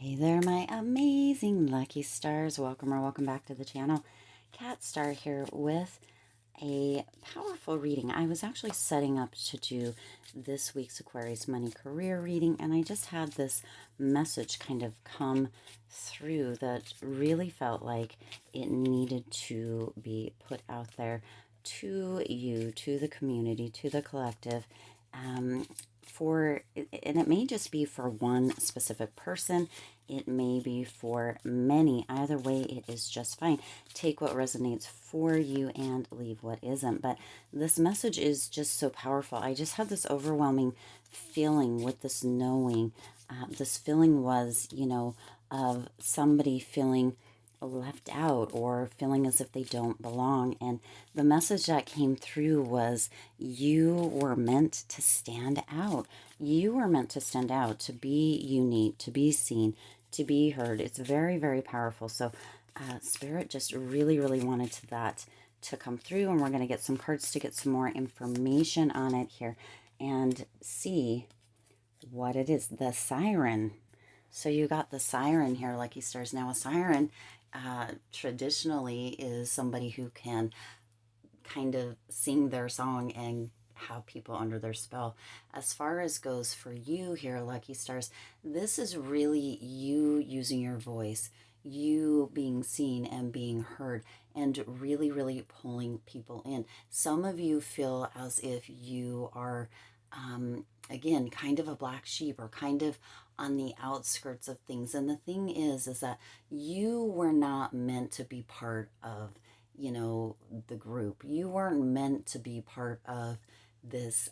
Hey there, my amazing lucky stars. Welcome or welcome back to the channel. Cat Star here with a powerful reading. I was actually setting up to do this week's Aquarius Money Career reading, and I just had this message kind of come through that really felt like it needed to be put out there to you, to the community, to the collective. And it may just be for one specific person. It may be for many. Either way, it is just fine. Take what resonates for you and leave what isn't. But this message is just so powerful. I just had this overwhelming feeling with this knowing. This feeling was, of somebody feeling left out or feeling as if they don't belong. And the message that came through was you were meant to stand out. You were meant to stand out, to be unique, to be seen, to be heard. It's very, very powerful. So Spirit just really, really wanted that to come through. And we're going to get some cards to get some more information on it here and see what it is. The siren. So you got the siren here, Lucky Stars. Now a siren traditionally is somebody who can kind of sing their song and have people under their spell. As far as goes for you here, Lucky Stars, this is really you using your voice, you being seen and being heard, and really, really pulling people in. Some of you feel as if you are, again, kind of a black sheep or kind of on the outskirts of things. And the thing is that you were not meant to be part of, the group. You weren't meant to be part of this,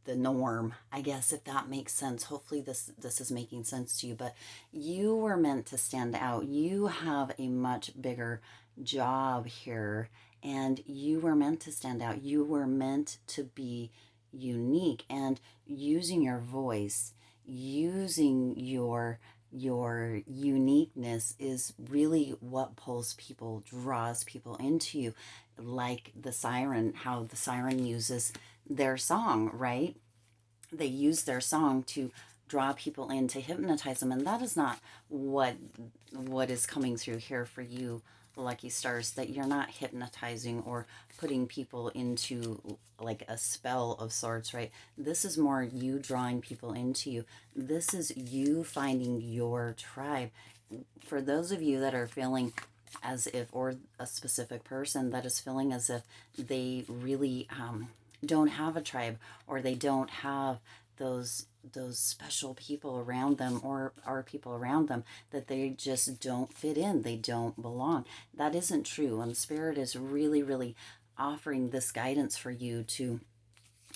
the norm, I guess, if that makes sense. Hopefully this is making sense to you, but you were meant to stand out. You have a much bigger job here, and you were meant to stand out. You were meant to be unique, and using your voice, using your uniqueness is really what pulls people, draws people into you. Like the siren, how the siren uses their song, right? They use their song to draw people in, to hypnotize them, and that is not what is coming through here for you, Lucky Stars. That you're not hypnotizing or putting people into like a spell of sorts, right? This is more you drawing people into you. This is you finding your tribe. For those of you that are feeling as if, or a specific person that is feeling as if they really don't have a tribe, or they don't have those special people around them, or are people around them that they just don't fit in, they don't belong. That isn't true. And Spirit is really, really offering this guidance for you to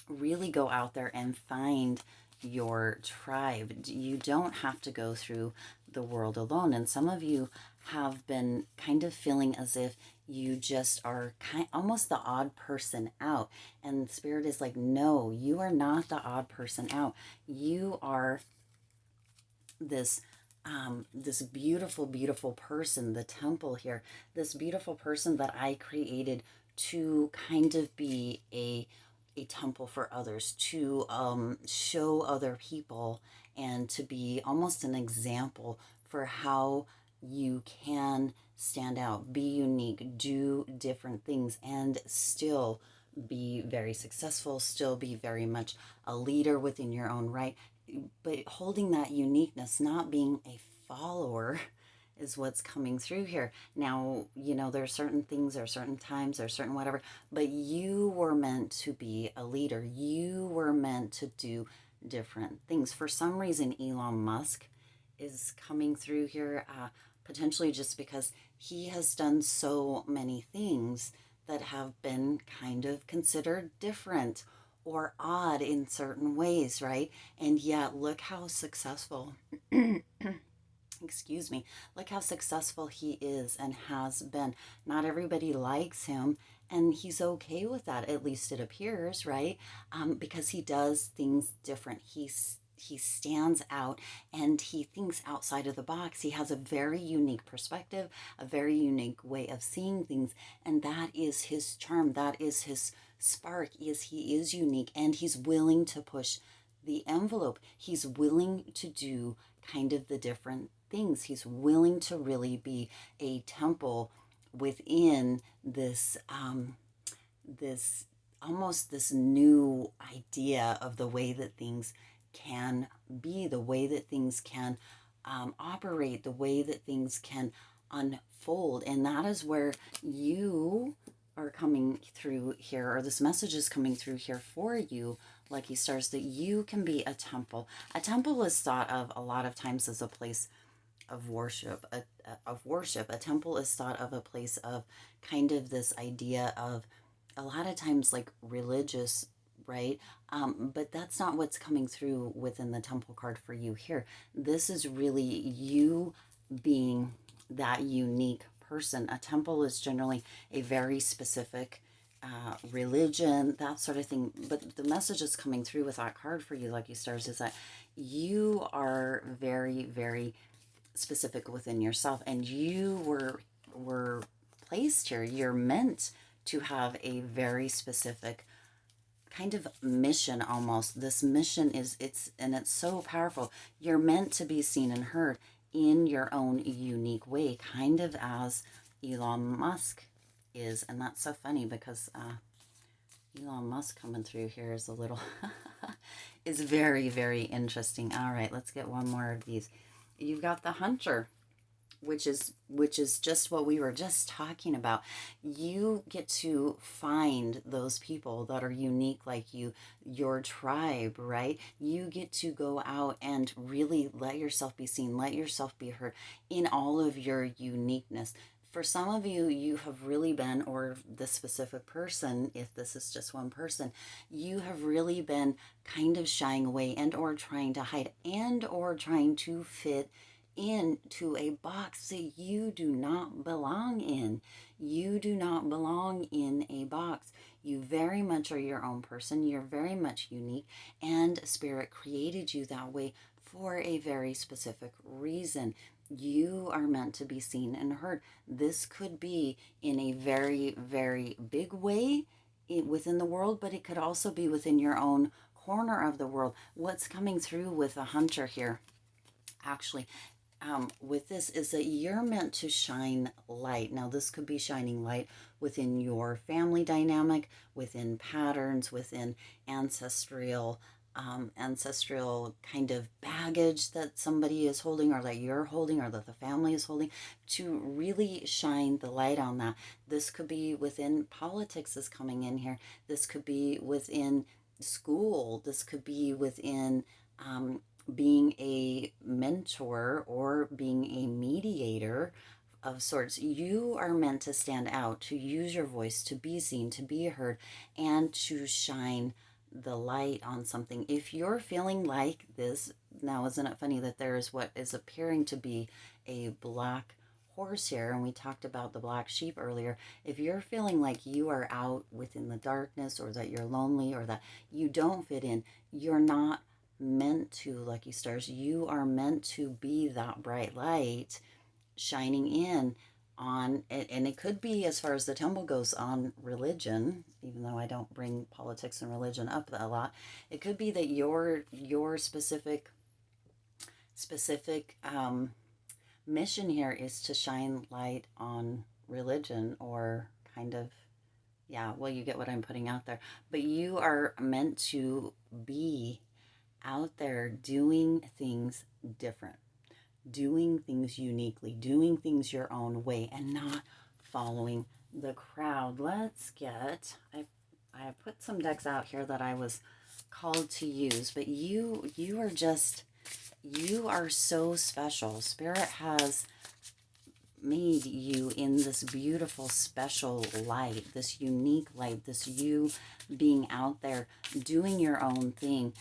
really go out there and find your tribe. You don't have to go through the world alone. And some of you have been kind of feeling as if you just are almost the odd person out. And Spirit is like, no, you are not the odd person out. You are this this beautiful, beautiful person, the temple here, this beautiful person that I created to kind of be a temple for others, to show other people, and to be almost an example for how you can stand out, be unique, do different things, and still be very successful, still be very much a leader within your own right, but holding that uniqueness, not being a follower, is what's coming through here. Now, there are certain things, there are certain times, there are certain whatever, but you were meant to be a leader. You were meant to do different things. For some reason, Elon Musk is coming through here, potentially just because he has done so many things that have been kind of considered different or odd in certain ways, right? And yet, look how successful excuse me, look how successful he is and has been. Not everybody likes him, and he's okay with that, at least it appears, right? Because he does things different. He stands out, and he thinks outside of the box. He has a very unique perspective, a very unique way of seeing things, and that is his charm. That is his spark. He is unique, and he's willing to push the envelope. He's willing to do kind of the different things. He's willing to really be a temple within this this almost this new idea of the way that things can be, the way that things can operate, the way that things can unfold. And that is where you are coming through here, or this message is coming through here for you, Lucky Stars, that you can be a temple. A temple is thought of a lot of times as a place of worship. A temple is thought of a place of kind of this idea of a lot of times like religious, right? But that's not what's coming through within the temple card for you here. This is really you being that unique person. A temple is generally a very specific religion, that sort of thing. But the message that's coming through with that card for you, Lucky Stars, is that you are very, very specific within yourself, and you were placed here. You're meant to have a very specific kind of mission. Almost this mission is it's so powerful. You're meant to be seen and heard in your own unique way, kind of as Elon Musk is. And that's so funny because Elon Musk coming through here is a little is very, very interesting. All right, let's get one more of these. You've got the Hunter, which is just what we were just talking about. You get to find those people that are unique like you, your tribe, right? You get to go out and really let yourself be seen, let yourself be heard in all of your uniqueness. For some of you, you have really been, or the specific person, if this is just one person, you have really been kind of shying away and or trying to hide and or trying to fit into a box that you do not belong in. You do not belong in a box. You very much are your own person. You're very much unique, and Spirit created you that way for a very specific reason. You are meant to be seen and heard. This could be in a very, very big way within the world, but it could also be within your own corner of the world. What's coming through with the Hunter here, actually, with this is that you're meant to shine light. Now, this could be shining light within your family dynamic, within patterns, within ancestral kind of baggage that somebody is holding, or that you're holding, or that the family is holding, to really shine the light on that. This could be within politics is coming in here. This could be within school. This could be within being a mentor or being a mediator of sorts. You are meant to stand out, to use your voice, to be seen, to be heard, and to shine the light on something. If you're feeling like this, now isn't it funny that there is what is appearing to be a black horse here, and we talked about the black sheep earlier. If you're feeling like you are out within the darkness, or that you're lonely, or that you don't fit in, you're not meant to, Lucky Stars. You are meant to be that bright light shining in on it. And it could be, as far as the temple goes, on religion, even though I don't bring politics and religion up a lot. It could be that your specific mission here is to shine light on religion, or kind of, yeah, well, you get what I'm putting out there. But you are meant to be out there doing things different, doing things uniquely, doing things your own way, and not following the crowd. Let's get, I put some decks out here that I was called to use, but you are just, you are so special. Spirit has made you in this beautiful, special light, this unique light, this you being out there doing your own thing.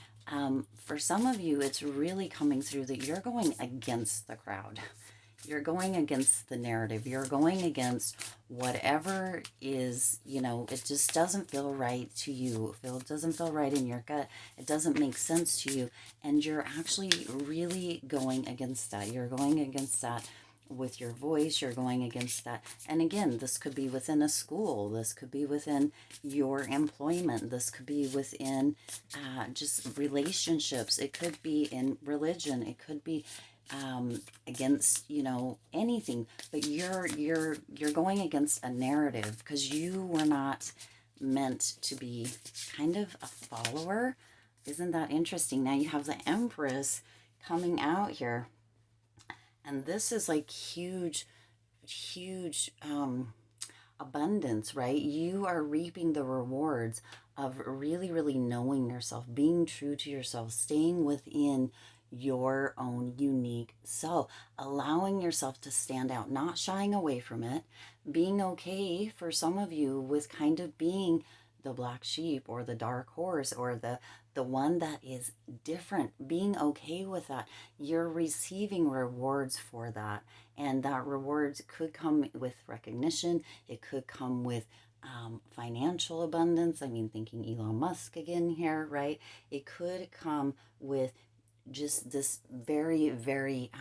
For some of you, it's really coming through that you're going against the crowd. You're going against the narrative. You're going against whatever is, it just doesn't feel right to you. It doesn't feel right in your gut. It doesn't make sense to you. And you're actually really going against that. You're going against that with your voice. You're going against that. And again, this could be within a school. This could be within your employment. This could be within just relationships. It could be in religion. It could be against, you know, anything. But you're going against a narrative because you were not meant to be kind of a follower. Isn't that interesting? Now you have the Empress coming out here. And this is like huge, huge abundance, right? You are reaping the rewards of really, really knowing yourself, being true to yourself, staying within your own unique self, allowing yourself to stand out, not shying away from it, being okay for some of you with kind of being the black sheep or the dark horse or the one that is different, being okay with that. You're receiving rewards for that, and that rewards could come with recognition. It could come with financial abundance. I mean, thinking Elon Musk again here, right? It could come with just this very, very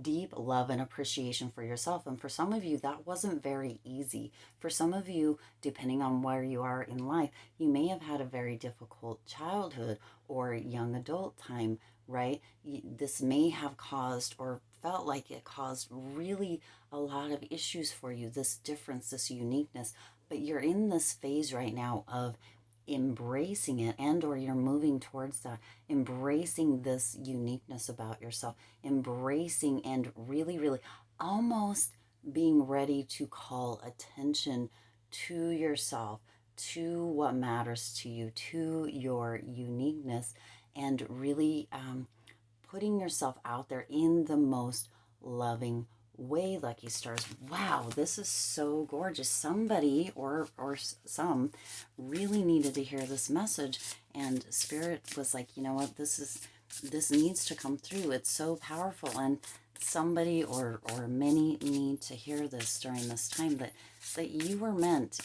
deep love and appreciation for yourself. And for some of you, that wasn't very easy. For some of you, depending on where you are in life, you may have had a very difficult childhood or young adult time, right? This may have caused or felt like it caused really a lot of issues for you, this difference, this uniqueness. But you're in this phase right now of embracing it, and or you're moving towards that, embracing this uniqueness about yourself, embracing and really, really almost being ready to call attention to yourself, to what matters to you, to your uniqueness, and really putting yourself out there in the most loving way, Lucky Stars. Wow, this is so gorgeous. Somebody or some really needed to hear this message, and Spirit was like, you know what, this needs to come through. It's so powerful, and somebody or many need to hear this during this time, that you were meant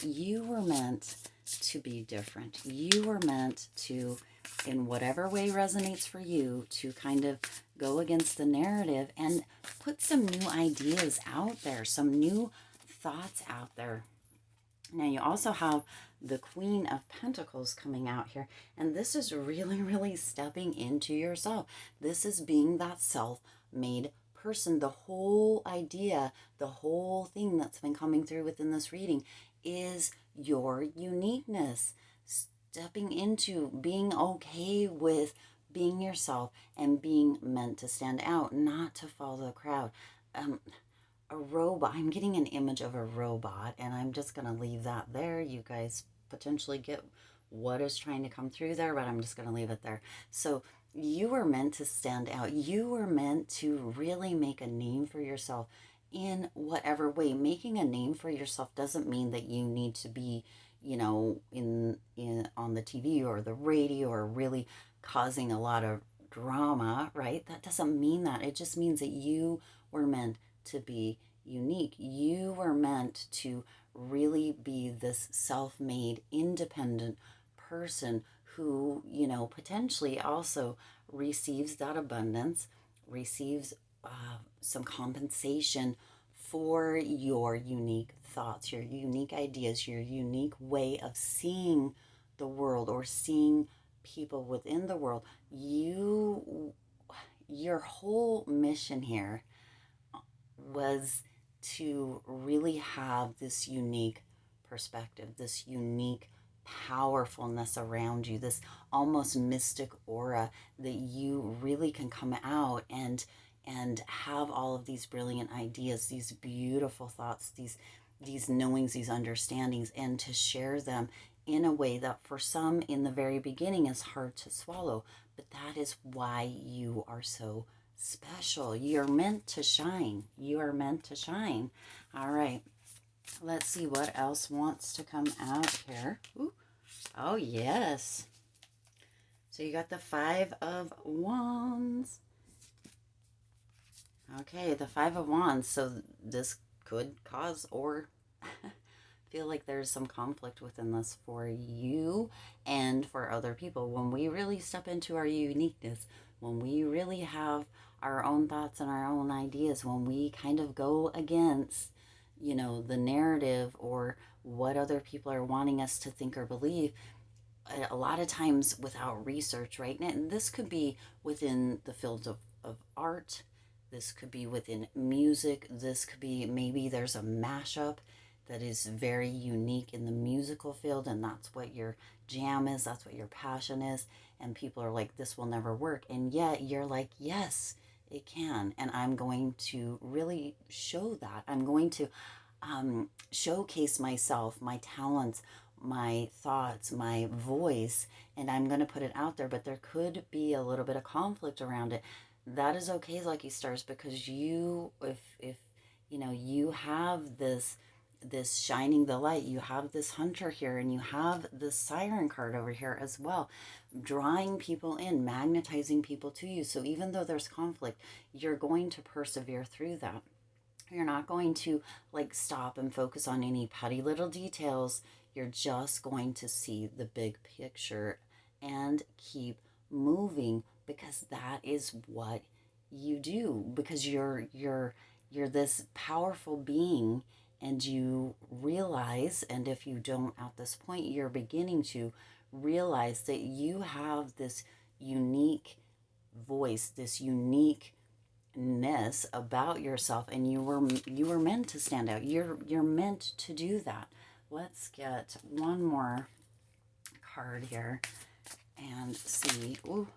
to be different. You were meant to, in whatever way resonates for you, to kind of go against the narrative and put some new ideas out there, some new thoughts out there. Now you also have the Queen of Pentacles coming out here, and this is really, really stepping into yourself. This is being that self-made person. The whole idea, the whole thing that's been coming through within this reading is your uniqueness. Stepping into being okay with being yourself and being meant to stand out, not to follow the crowd. A robot, I'm getting an image of a robot, and I'm just going to leave that there. You guys potentially get what is trying to come through there, but I'm just going to leave it there. So you were meant to stand out. You were meant to really make a name for yourself in whatever way. Making a name for yourself doesn't mean that you need to be, you know, in on the TV or the radio or really causing a lot of drama, right? That doesn't mean that. It just means that you were meant to be unique. You were meant to really be this self-made, independent person who, you know, potentially also receives that abundance, receives some compensation for your unique thoughts, your unique ideas, your unique way of seeing the world or seeing people within the world. Your whole mission here was to really have this unique perspective, this unique powerfulness around you, this almost mystic aura that you really can come out and have all of these brilliant ideas, these beautiful thoughts, these knowings, these understandings, and to share them in a way that for some in the very beginning is hard to swallow. But that is why you are so special. You're meant to shine. You are meant to shine. All right. Let's see what else wants to come out here. Ooh. Oh, yes. So you got the Five of Wands. Okay, the Five of Wands. So this could cause or feel like there's some conflict within this for you and for other people. When we really step into our uniqueness, when we really have our own thoughts and our own ideas, when we kind of go against, you know, the narrative or what other people are wanting us to think or believe, a lot of times without research, right? And this could be within the field of art. This could be within music. This could be, maybe there's a mashup that is very unique in the musical field, and that's what your jam is, that's what your passion is. And people are like, this will never work. And yet you're like, yes, it can. And I'm going to really show that. I'm going to showcase myself, my talents, my thoughts, my voice, and I'm going to put it out there. But there could be a little bit of conflict around it. That is okay, lucky stars, because you, if you know, you have this shining the light, you have this hunter here, and you have this siren card over here as well, drawing people in, magnetizing people to you. So even though there's conflict, you're going to persevere through that. You're not going to like stop and focus on any petty little details. You're just going to see the big picture and keep moving, because that is what you do, because you're this powerful being, and you realize, and if you don't at this point, you're beginning to realize that you have this unique voice, this unique ness about yourself, and you were meant to stand out. You're meant to do that. Let's get one more card here and see. Ooh.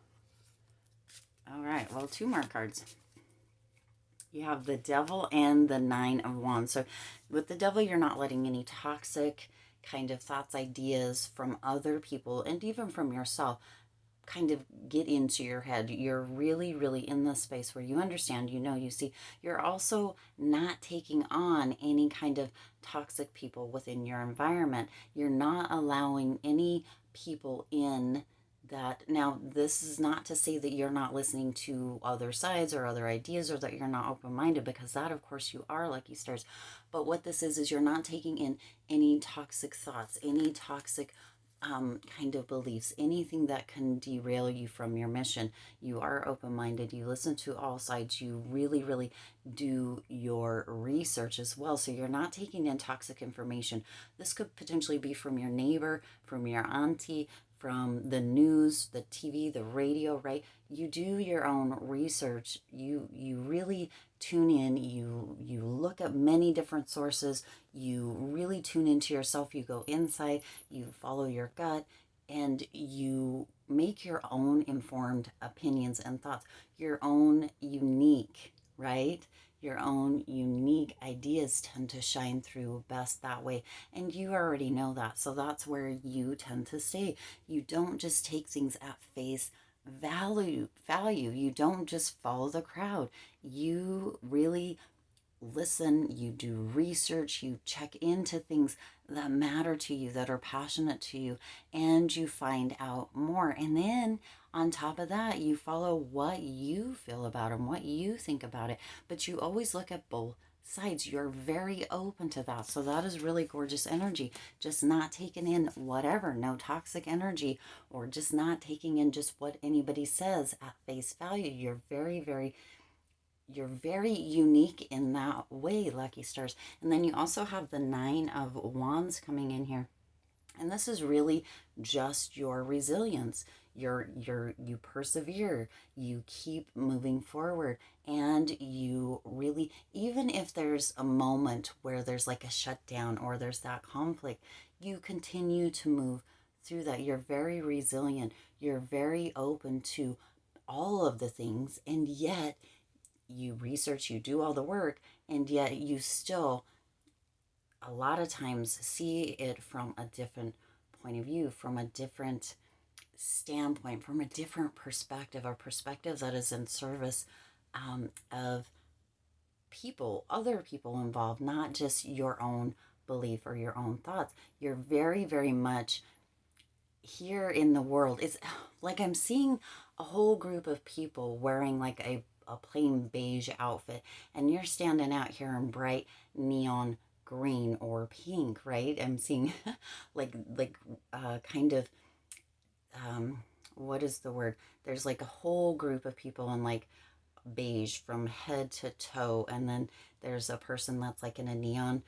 All right, well, two more cards. You have the Devil and the Nine of Wands. So with the Devil, you're not letting any toxic kind of thoughts, ideas from other people, and even from yourself, kind of get into your head. You're really, really in the space where you understand, you know, you see. You're also not taking on any kind of toxic people within your environment. You're not allowing any people in that. Now, this is not to say that you're not listening to other sides or other ideas, or that you're not open-minded, because that, of course, you are, lucky stars. But what this is you're not taking in any toxic thoughts, any toxic kind of beliefs, anything that can derail you from your mission. You are open-minded. You listen to all sides. You really, really do your research as well. So you're not taking in toxic information. This could potentially be from your neighbor, from your auntie, from the news, the TV, the radio, right? You do your own research. You really tune in. You look at many different sources. You really tune into yourself. You go inside, you follow your gut, and you make your own informed opinions and thoughts, your own unique, right? Your own unique ideas tend to shine through best that way. And you already know that. So that's where you tend to stay. You don't just take things at face value. You don't just follow the crowd. You really listen, you do research, you check into things that matter to you, that are passionate to you, and you find out more. And then on top of that, you follow what you feel about them, what you think about it. But you always look at both sides. You're very open to that. So that is really gorgeous energy. Just not taking in whatever, no toxic energy, or just not taking in just what anybody says at face value. You're very unique in that way, lucky stars. And then you also have the Nine of Wands coming in here. And this is really just your resilience. You persevere, you keep moving forward, and you really, even if there's a moment where there's like a shutdown or there's that conflict, you continue to move through that. You're very resilient. You're very open to all of the things, and yet you research, you do all the work, and yet you still a lot of times see it from a different point of view, from a different standpoint, from a different perspective, a perspective that is in service of people, other people involved, not just your own belief or your own thoughts. You're very, very much here in the world. It's like I'm seeing a whole group of people wearing like a plain beige outfit, and you're standing out here in bright neon green or pink, right? I'm seeing like kind of what is the word? There's like a whole group of people in like beige from head to toe, and then there's a person that's like in a neon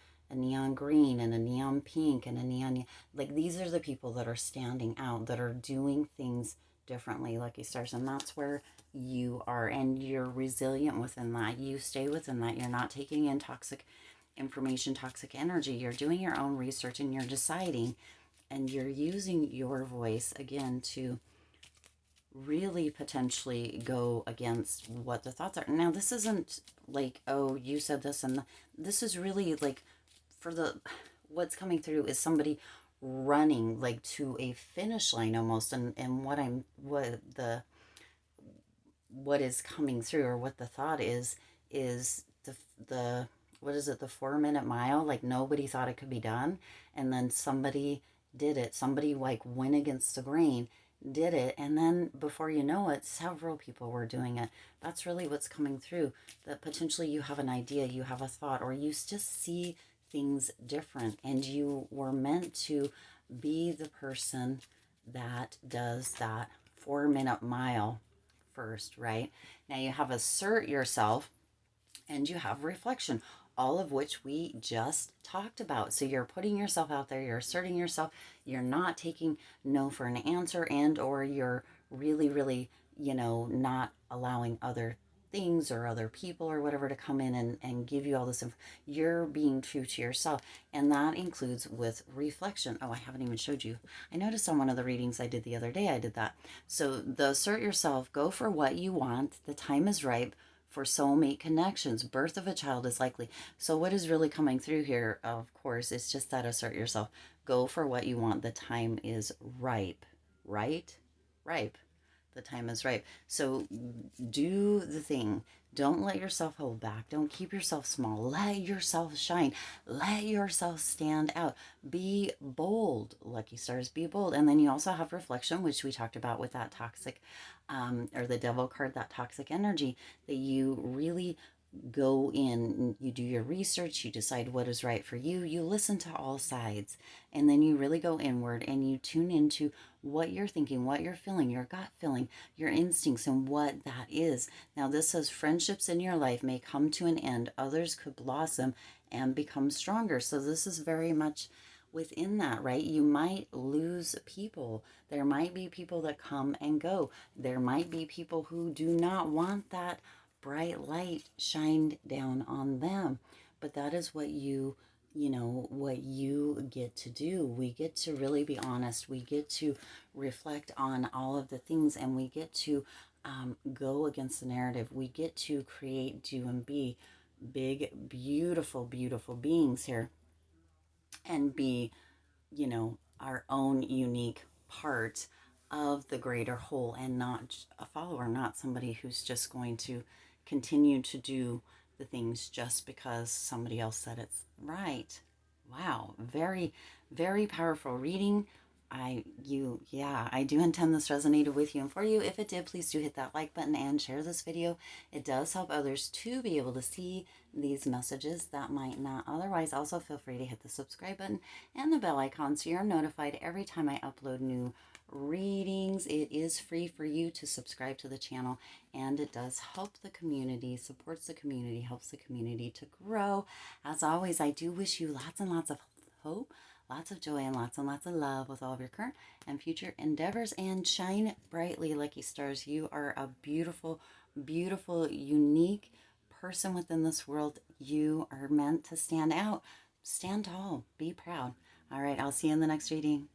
green and a neon pink and a neon, like these are the people that are standing out, that are doing things differently, lucky stars. And that's where you are, and you're resilient within that. You stay within that. You're not taking in toxic information, toxic energy. You're doing your own research, and you're deciding, and you're using your voice again to really potentially go against what the thoughts are. Now, this isn't like, oh, you said this, and this is really like, for the, what's coming through is somebody running like to a finish line almost. And what is coming through, or what the thought is the what is it, the 4 minute mile, like nobody thought it could be done, and then somebody did it. Somebody like went against the grain, did it, and then before you know it, several people were doing it. That's really what's coming through, that potentially you have an idea, you have a thought, or you just see things different, and you were meant to be the person that does that 4 minute mile first, right? Now you have assert yourself, and you have reflection, all of which we just talked about. So you're putting yourself out there, you're asserting yourself, you're not taking no for an answer, and or you're really, really, not allowing other things or other people or whatever to come in and give you all this you're being true to yourself, and that includes with reflection. Oh, I haven't even showed you. I noticed on one of the readings I did the other day, I did that. So the assert yourself, go for what you want, the time is ripe for soulmate connections, birth of a child is likely. So what is really coming through here, of course, is just that assert yourself, go for what you want, the time is ripe. Right? Ripe. The time is ripe. So do the thing. Don't let yourself hold back. Don't keep yourself small. Let yourself shine. Let yourself stand out. Be bold, lucky stars. Be bold. And then you also have reflection, which we talked about with that toxic, or the devil card, that toxic energy, that you really go in, you do your research, you decide what is right for you, you listen to all sides, and then you really go inward and you tune into what you're thinking, what you're feeling, your gut feeling, your instincts, and what that is. Now, this says friendships in your life may come to an end, others could blossom and become stronger. So this is very much within that, right? You might lose people. There might be people that come and go. There might be people who do not want that bright light shined down on them. But that is what what you get to do. We get to really be honest. We get to reflect on all of the things, and we get to go against the narrative. We get to create, do, and be big, beautiful, beautiful beings here, and be, our own unique part of the greater whole, and not a follower, not somebody who's just going to continue to do the things just because somebody else said it's right. Wow, very, very powerful reading. I do intend this resonated with you and for you. If it did, please do hit that like button and share this video. It does help others to be able to see these messages that might not otherwise. Also, feel free to hit the subscribe button and the bell icon so you're notified every time I upload new readings. It is free for you to subscribe to the channel, and it does help the community, supports the community, helps the community to grow. As always, I do wish you lots and lots of hope, lots of joy, and lots of love with all of your current and future endeavors. And shine brightly, lucky stars. You are a beautiful, beautiful, unique person within this world. You are meant to stand out. Stand tall. Be proud. All right, I'll see you in the next reading.